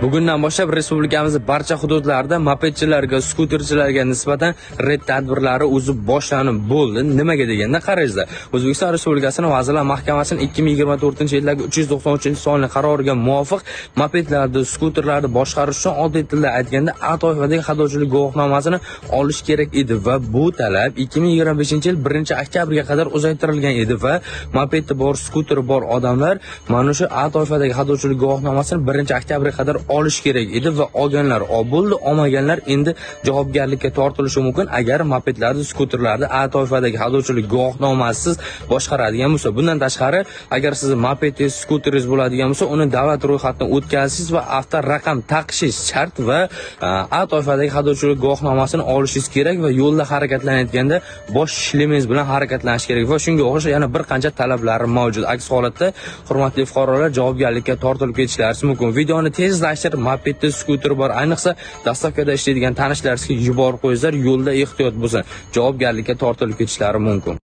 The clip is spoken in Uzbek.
Bugundan boshlab respublikamizning barcha hududlarida mopedchilarga, skuterchilarga nisbatan red tadbirlari o'zi boshlanib bo'ldi. Nimaga deganda qarangizlar. O'zbekiston Respublikasining Vazirlar Mahkamasining 2024-yildagi 393-sonli qaroriga muvofiq mopedlarni, skuterlarni boshqarish uchun oddiy tilda aytganda A toifadagi haydovchilik guvohnomasini olish kerak edi va bu talab 2025-yil 1-oktyabrga qadar uzaytirilgan edi va mopedi bor, skuteri bor odamlar mana shu A toifadagi haydovchilik guvohnomasini 1-oktyabrga qadar olish kerak edi va olganlar bo'ldi, olmaganlar endi javobgarlikka tortilishi mumkin agar mopedlarni, skuterlarni A toifadagi haydovchilik guvohnomasisiz boshqaradigan bo'lsa. Bundan tashqari, agar siz mopedingiz, skuteringiz bo'ladigan bo'lsa, uni davlat ro'yxatidan o'tkazasiz va avtor raqam taqishingiz shart va A toifadagi haydovchilik guvohnomasini olishingiz kerak va yo'lda harakatlanayotganda bosh shlemingiz bilan harakatlanish kerak va shunga o'xshash yana bir qancha talablar mavjud. Aks holatda hurmatli fuqarolar javobgarlikka tortilib ketishlaringiz mumkin. Videoni tezlashtirib, mopedda, skuter bor, ayniqsa dastavkada ishlaydigan tanishlaringizga yuborib qo'yinglar, yo'lda ehtiyot bo'lsin. Javobgarlikka tortilib ketishlari mumkin.